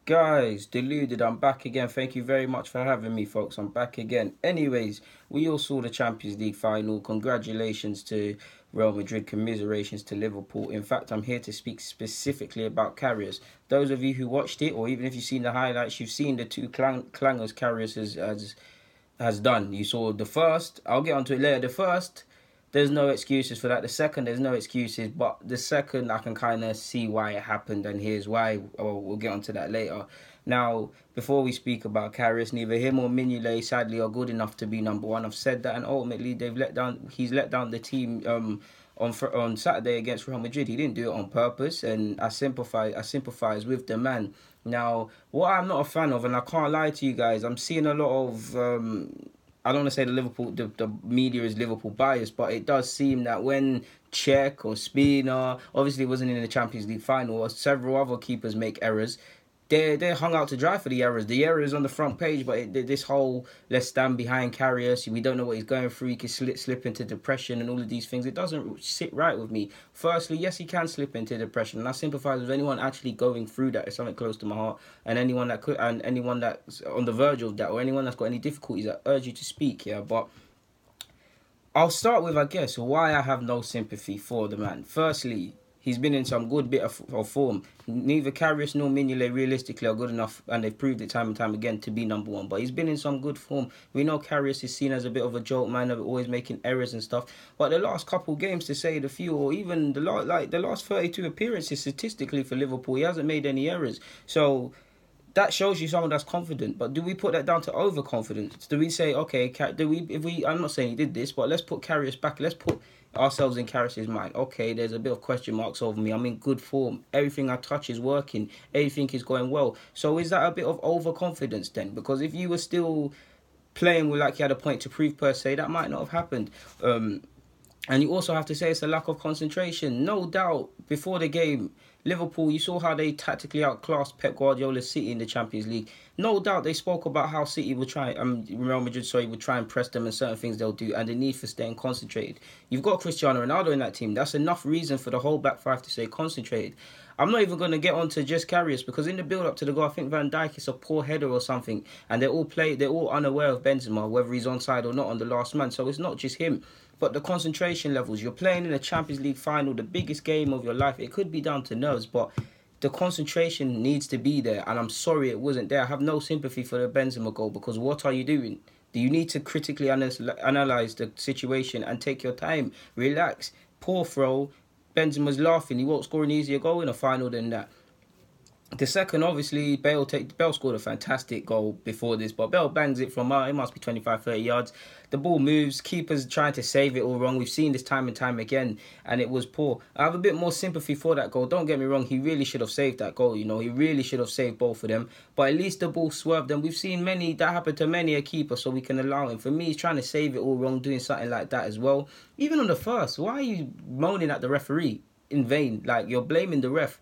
Guys, deluded, I'm back again. Thank you very much for having me, folks. I'm back again. Anyways, we all saw the Champions League final. Congratulations to Real Madrid, commiserations to Liverpool. In fact, I'm here to speak specifically about Karius. Those of you who watched it, or even if you've seen the highlights, you've seen the two clangers Karius has done. You saw the first, I'll get onto it later. The first, there's no excuses for that. The second, there's no excuses. But the second, I can kind of see why it happened, and here's why. We'll get onto that later. Now, before we speak about Karius, neither him or Mignolet, sadly, are good enough to be number one. I've said that, and ultimately, he's let down the team on Saturday against Real Madrid. He didn't do it on purpose, and I sympathize with the man. Now, what I'm not a fan of, and I can't lie to you guys, I'm seeing a lot of I don't want to say the media is Liverpool biased, but it does seem that when Czech or Spina, obviously wasn't in the Champions League final, or several other keepers make errors, they're hung out to dry for the errors. The error is on the front page, but this whole let's stand behind Karius, we don't know what he's going through, he can slip into depression and all of these things. It doesn't sit right with me. Firstly, yes, he can slip into depression, and I sympathise with anyone actually going through that. It's something close to my heart, and anyone that's on the verge of that, or anyone that's got any difficulties, I urge you to speak. Yeah, but I'll start with, I guess, why I have no sympathy for the man. Firstly, he's been in some good bit of form. Neither Karius nor Mignolet realistically are good enough, and they've proved it time and time again to be number one. But he's been in some good form. We know Karius is seen as a bit of a joke man, always making errors and stuff. But the last couple games, to say the few, or even the last 32 appearances statistically for Liverpool, he hasn't made any errors. So that shows you someone that's confident. But do we put that down to overconfidence? Do we say, okay, I'm not saying he did this, but let's put Karius back. Let's put ourselves in Karius' mind. Okay, there's a bit of question marks over me. I'm in good form. Everything I touch is working. Everything is going well. So is that a bit of overconfidence then? Because if you were still playing with like you had a point to prove per se, that might not have happened. And you also have to say it's a lack of concentration. No doubt, before the game, Liverpool, you saw how they tactically outclassed Pep Guardiola's City in the Champions League. No doubt they spoke about how City would Real Madrid, would try and press them and certain things they'll do, and the need for staying concentrated. You've got Cristiano Ronaldo in that team. That's enough reason for the whole back five to stay concentrated. I'm not even going to get on to just Karius, because in the build-up to the goal, I think Van Dijk is a poor header or something, and they're all unaware of Benzema, whether he's onside or not on the last man. So it's not just him. But the concentration levels, you're playing in a Champions League final, the biggest game of your life. It could be down to nerves, but the concentration needs to be there. And I'm sorry it wasn't there. I have no sympathy for the Benzema goal, because what are you doing? Do you need to critically analyse the situation and take your time? Relax. Poor throw. Benzema's laughing. He won't score an easier goal in a final than that. The second, obviously, Bale scored a fantastic goal before this, but Bale bangs it from it must be 25, 30 yards. The ball moves, keeper's trying to save it all wrong. We've seen this time and time again, and it was poor. I have a bit more sympathy for that goal. Don't get me wrong, he really should have saved that goal, He really should have saved both of them. But at least the ball swerved, and we've seen that happen to many a keeper, so we can allow him. For me, he's trying to save it all wrong, doing something like that as well. Even on the first, why are you moaning at the referee in vain? Like, you're blaming the ref.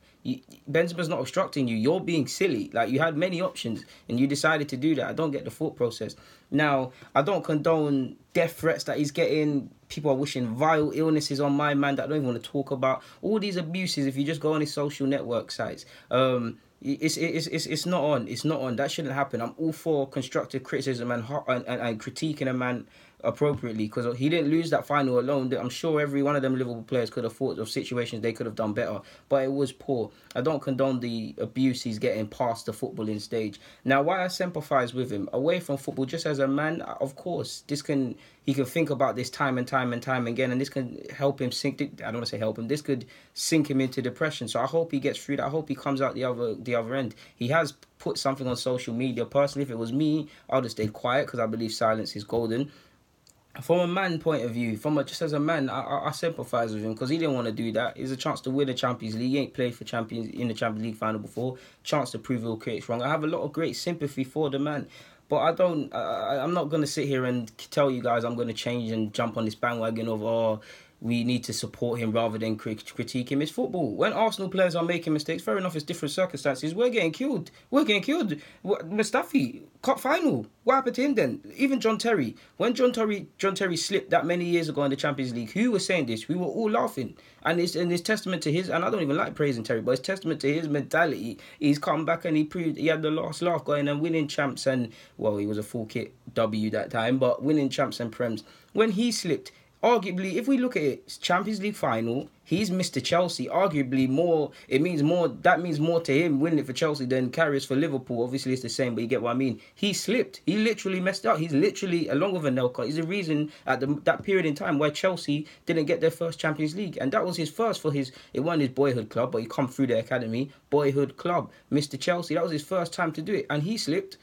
Benzema's not obstructing you. You're being silly. Like, you had many options and you decided to do that. I don't get the thought process. Now, I don't condone death threats that he's getting. People are wishing vile illnesses on my man that I don't even want to talk about. All these abuses, if you just go on his social network sites, it's not on. It's not on. That shouldn't happen. I'm all for constructive criticism and critiquing a man appropriately, because he didn't lose that final alone. I'm sure every one of them Liverpool players could have thought of situations they could have done better, but it was poor. I don't condone the abuse he's getting past the footballing stage. Now, why I sympathise with him away from football, just as a man, of course, he can think about this time and time and time again, and this can help him sink. I don't want to say help him. This could sink him into depression. So I hope he gets through that. I hope he comes out the other end. He has put something on social media. Personally, if it was me, I would have stayed quiet, because I believe silence is golden. From a man point of view, just as a man, I sympathise with him, because he didn't want to do that. It's a chance to win the Champions League. He ain't played for in the Champions League final before. Chance to prove he'll critics wrong. I have a lot of great sympathy for the man, but I'm not going to sit here and tell you guys I'm going to change and jump on this bandwagon of we need to support him rather than critique him. It's football. When Arsenal players are making mistakes, fair enough, it's different circumstances. We're getting killed. Mustafi, cup final. What happened to him then? Even John Terry. When John Terry slipped that many years ago in the Champions League, who was saying this? We were all laughing. And it's testament to his, and I don't even like praising Terry, but it's testament to his mentality. He's come back and he proved he had the last laugh going and winning champs and, well, he was a full kit W that time, but winning champs and Prems. When he slipped, arguably, if we look at it, Champions League final, he's Mr. Chelsea. Arguably more, that means more to him winning it for Chelsea than Karius for Liverpool. Obviously, it's the same, but you get what I mean. He slipped. He literally messed up. He's literally, along with Anelka, he's the reason at that period in time where Chelsea didn't get their first Champions League. And that was his first it wasn't his boyhood club, but he come through the academy. Boyhood club, Mr. Chelsea. That was his first time to do it. And he slipped.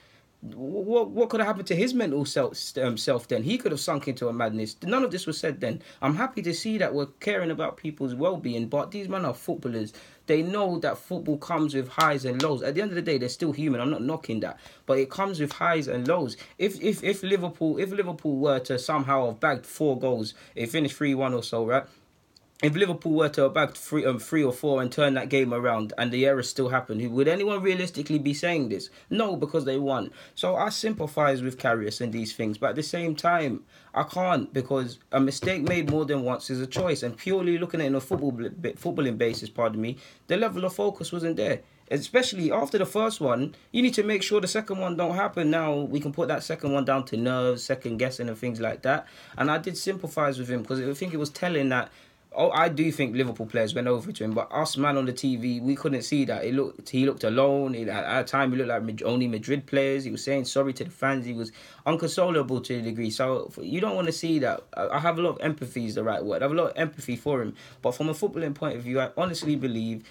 What could have happened to his mental self then? He could have sunk into a madness. None of this was said then. I'm happy to see that we're caring about people's well-being, but these men are footballers. They know that football comes with highs and lows. At the end of the day, they're still human. I'm not knocking that, but it comes with highs and lows. If Liverpool were to somehow have bagged 4 goals, it finished 3-1 or so, right? If Liverpool were to have bagged 3 or 4 and turn that game around and the errors still happen, would anyone realistically be saying this? No, because they won. So I sympathise with Karius and these things, but at the same time, I can't, because a mistake made more than once is a choice. And purely looking at it on a footballing basis, the level of focus wasn't there. Especially after the first one, you need to make sure the second one don't happen. Now we can put that second one down to nerves, second guessing and things like that. And I did sympathise with him because I think it was telling that, I do think Liverpool players went over to him, but us, man, on the TV, we couldn't see that. He looked alone. At a time, he looked like only Madrid players. He was saying sorry to the fans. He was inconsolable to a degree. So you don't want to see that. I have a lot of empathy is the right word. I have a lot of empathy for him. But from a footballing point of view, I honestly believe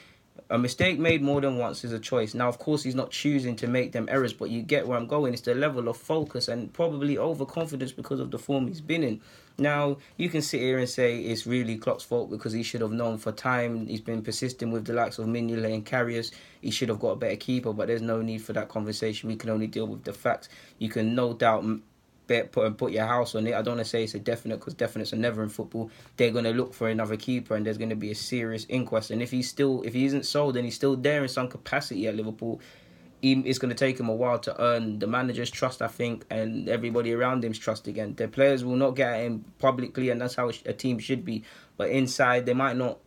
a mistake made more than once is a choice. Now, of course, he's not choosing to make them errors, but you get where I'm going. It's the level of focus and probably overconfidence because of the form he's been in. Now, you can sit here and say it's really Klopp's fault because he should have known for time. He's been persistent with the likes of Mignolet and Karius. He should have got a better keeper, but there's no need for that conversation. We can only deal with the facts. You can no doubt put your house on it. I don't want to say it's a definite because definites are never in football. They're going to look for another keeper and there's going to be a serious inquest. And if he isn't sold and he's still there in some capacity at Liverpool, it's going to take him a while to earn the manager's trust, I think, and everybody around him's trust again. The players will not get at him publicly, and that's how a team should be. But inside, they might not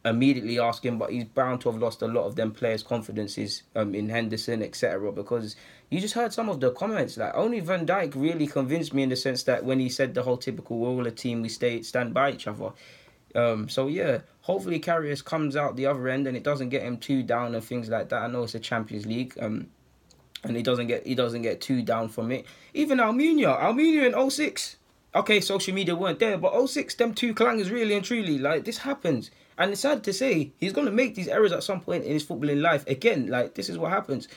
immediately ask him, but he's bound to have lost a lot of them players' confidences in Henderson, etc. Because you just heard some of the comments. Like, only Van Dijk really convinced me in the sense that when he said the whole typical, we're all a team, we stand by each other. So yeah, hopefully Karius comes out the other end and it doesn't get him too down and things like that. I know it's a Champions League, and he doesn't get too down from it. Even Almunia in 06. Okay, social media weren't there, but 06, them two clangers really and truly, like, this happens. And it's sad to say, he's going to make these errors at some point in his footballing life. Again, like, this is what happens.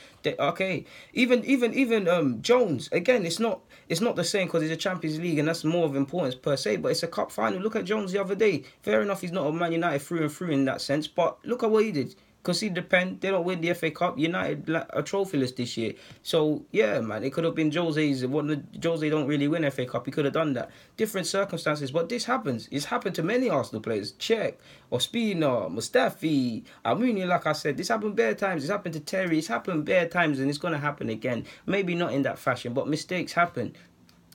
Even Jones, again, it's not the same because it's a Champions League and that's more of importance per se, but it's a cup final. Look at Jones the other day. Fair enough, he's not a Man United through and through in that sense, but look at what he did. Concede the pen, they don't win the FA Cup. United are trophyless this year. So, yeah, man, it could have been Jose don't really win FA Cup. He could have done that. Different circumstances, but this happens. It's happened to many Arsenal players. Cech, Ospina, Mustafi, Almunia, like I said. This happened bare times. It's happened to Terry. It's happened bare times, and it's going to happen again. Maybe not in that fashion, but mistakes happen.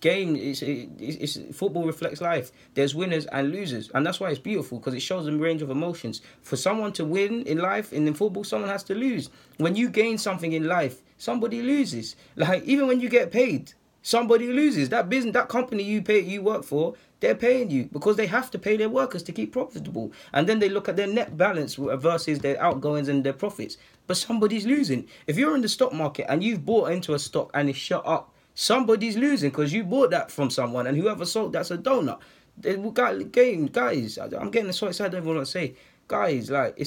It's football reflects life. There's winners and losers, and that's why it's beautiful because it shows a range of emotions. For someone to win in life and in football, someone has to lose. When you gain something in life, somebody loses. Like, even when you get paid, somebody loses. That business, that company you work for, they're paying you because they have to pay their workers to keep profitable. And then they look at their net balance versus their outgoings and their profits. But somebody's losing. If you're in the stock market and you've bought into a stock and it's shut up, somebody's losing because you bought that from someone, and whoever sold that's a donut. Guys, I'm getting so excited. I don't even want to say, guys, like,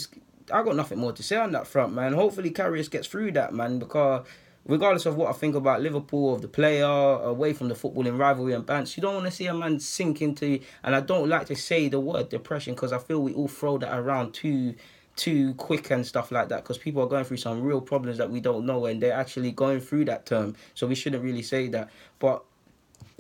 I got nothing more to say on that front, man. Hopefully, Karius gets through that, man, because regardless of what I think about Liverpool, of the player, away from the footballing rivalry and bants, you don't want to see a man sink into, and I don't like to say the word depression because I feel we all throw that around too quick and stuff like that because people are going through some real problems that we don't know and they're actually going through that term, so we shouldn't really say that. But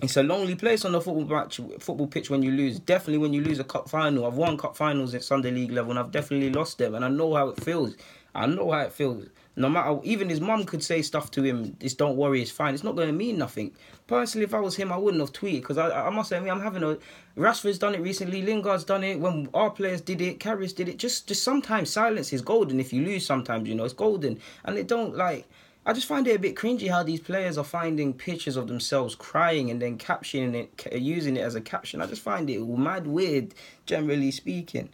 It's a lonely place on the football pitch when you lose. Definitely when you lose a cup final. I've won cup finals at Sunday League level, and I've definitely lost them, and I know how it feels. I know how it feels. No matter, even his mum could say stuff to him, just don't worry, it's fine. It's not going to mean nothing. Personally, if I was him, I wouldn't have tweeted, because I must say, I'm having a... Rashford's done it recently, Lingard's done it, when our players did it, Karius did it. Just sometimes silence is golden. If you lose sometimes, you know, it's golden. And they don't, like... I just find it a bit cringy how these players are finding pictures of themselves crying and then captioning it, using it as a caption. I just find it mad weird, generally speaking.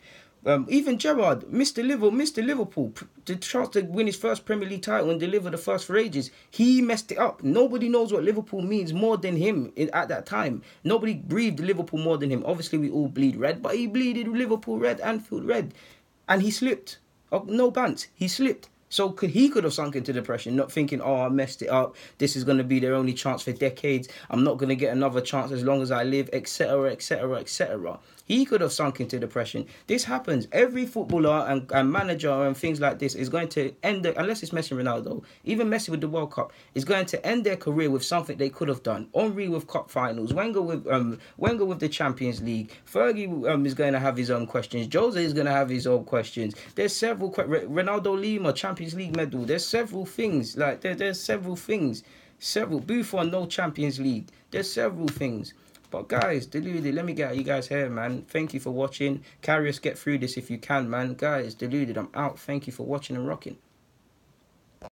Even Gerrard, Mr. Liverpool, the chance to win his first Premier League title and deliver the first for ages, he messed it up. Nobody knows what Liverpool means more than him at that time. Nobody breathed Liverpool more than him. Obviously, we all bleed red, but he bleeded Liverpool red, Anfield red. And he slipped. Oh, no bants, he slipped. So he could have sunk into depression, not thinking, oh, I messed it up. This is going to be their only chance for decades. I'm not going to get another chance as long as I live, etc., etc., etc. He could have sunk into depression. This happens. Every footballer and manager and things like this is going to end, unless it's Messi and Ronaldo, even Messi with the World Cup, is going to end their career with something they could have done. Henry with cup finals, Wenger with the Champions League, Fergie is going to have his own questions, Jose is going to have his own questions. There's several, Ronaldo Lima, Champions League medal. There's several things, like there's several things. Buffon, no Champions League. There's several things. But guys, Deluded, let me get you guys here, man. Thank you for watching. Karius, get through this if you can, man. Guys, Deluded, I'm out. Thank you for watching and rocking.